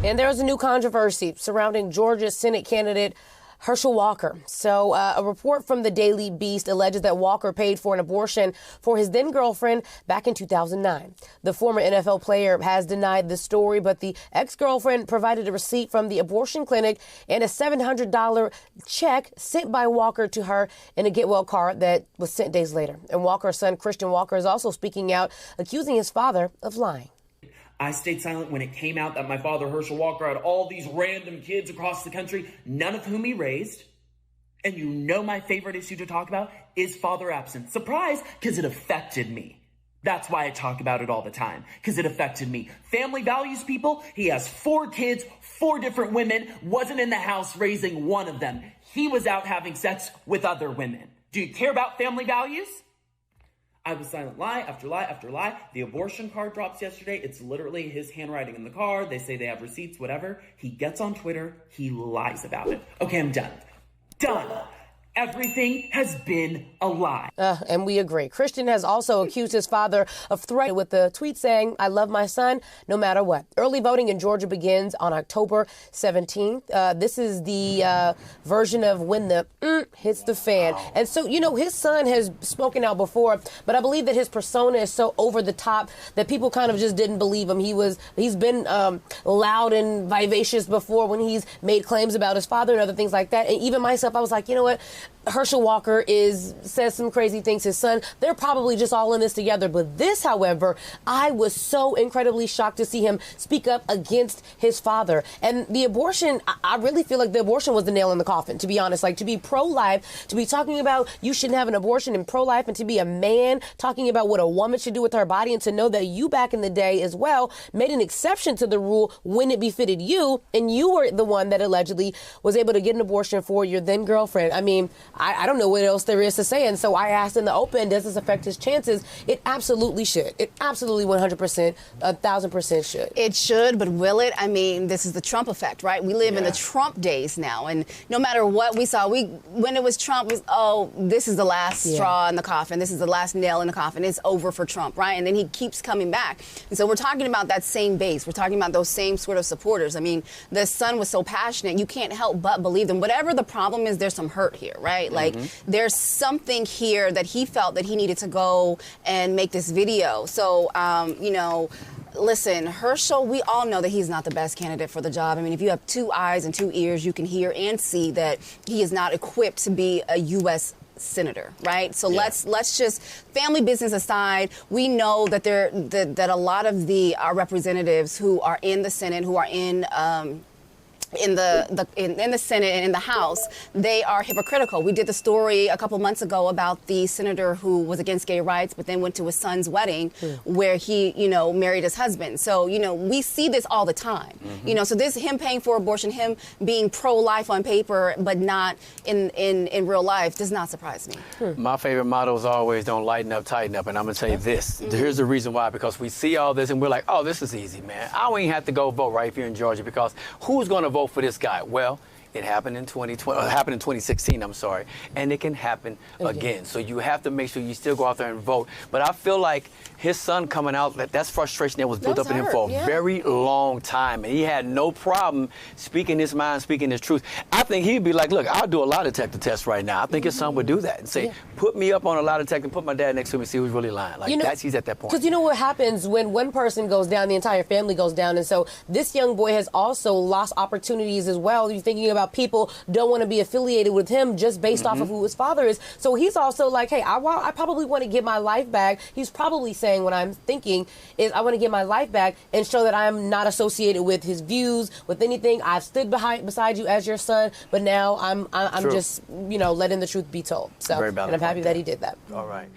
And there's a new controversy surrounding Georgia's Senate candidate Herschel Walker. So a report from the Daily Beast alleges that Walker paid for an abortion for his then girlfriend back in 2009. The former NFL player has denied the story, but the ex-girlfriend provided a receipt from the abortion clinic and a $700 check sent by Walker to her in a get well card that was sent days later. And Walker's son, Christian Walker, is also speaking out, accusing his father of lying. I stayed silent when it came out that my father, Herschel Walker, had all these random kids across the country, none of whom he raised. And you know my favorite issue to talk about is father absence. Surprise, because it affected me. That's why I talk about it all the time, because it affected me. Family values, people. He has 4 kids, 4 different women, wasn't in the house raising one of them. He was out having sex with other women. Do you care about family values? I was silent, lie after lie after lie. The abortion card drops yesterday. It's literally his handwriting in the card. They say they have receipts, whatever. He gets on Twitter. He lies about it. Okay, I'm done. Done. Everything has been a lie. And we agree. Christian has also accused his father of threat with a tweet saying, "I love my son no matter what." Early voting in Georgia begins on October 17th. This is the version of when the hits the fan. And so, you know, his son has spoken out before, but I believe that his persona is so over the top that people kind of just didn't believe him. He's been loud and vivacious before when he's made claims about his father and other things like that. And even myself, I was like, you know what? Herschel Walker says some crazy things. His son, they're probably just all in this together. But this, however, I was so incredibly shocked to see him speak up against his father. And the abortion, I really feel like the abortion was the nail in the coffin, to be honest. Like, to be pro-life, to be talking about you shouldn't have an abortion and pro-life, and to be a man talking about what a woman should do with her body, and to know that you back in the day as well made an exception to the rule when it befitted you, and you were the one that allegedly was able to get an abortion for your then girlfriend. I mean, I don't know what else there is to say. And so I asked in the open, does this affect his chances? It absolutely should. It absolutely 100%, 1,000% should. It should, but will it? I mean, this is the Trump effect, right? We live in the Trump days now. And no matter what we saw, when it was Trump, this is the last straw in the coffin. This is the last nail in the coffin. It's over for Trump, right? And then he keeps coming back. And so we're talking about that same base. We're talking about those same sort of supporters. I mean, the son was so passionate. You can't help but believe them. Whatever the problem is, there's some hurt here, right? Like, there's something here that he felt that he needed to go and make this video. So, you know, listen, Herschel, we all know that he's not the best candidate for the job. I mean, if you have 2 eyes and 2 ears, you can hear and see that he is not equipped to be a U.S. senator, right? So let's just, family business aside, we know that that a lot of our representatives who are in the Senate, who are in the Senate and in the House, they are hypocritical. We did the story a couple months ago about the senator who was against gay rights, but then went to his son's wedding where he, you know, married his husband. So, you know, we see this all the time. You know, so this, him paying for abortion, him being pro-life on paper, but not in real life, does not surprise me. My favorite motto is always, don't lighten up, tighten up. And I'm going to tell you this. Here's the reason why. Because we see all this and we're like, oh, this is easy, man. I don't even have to go vote right here in Georgia, because who's going to vote for this guy? Well, it happened in 2020, happened in 2016, I'm sorry, and it can happen again. So you have to make sure you still go out there and vote. But I feel like his son coming out, that's frustration that was built up in him for a very long time. And he had no problem speaking his mind, speaking his truth. I think he'd be like, look, I'll do a lie detector test right now. I think his son would do that and say, put me up on a lie detector and put my dad next to me and see who's really lying. Like, he's at that point. Because you know what happens when one person goes down, the entire family goes down. And so this young boy has also lost opportunities as well. You're thinking about people don't want to be affiliated with him just based off of who his father is. So he's also like, hey, I probably want to get my life back. He's probably saying what I'm thinking is I want to get my life back and show that I'm not associated with his views, with anything. I've stood beside you as your son, but now I'm just, you know, letting the truth be told. So, and I'm happy that he did that. All right.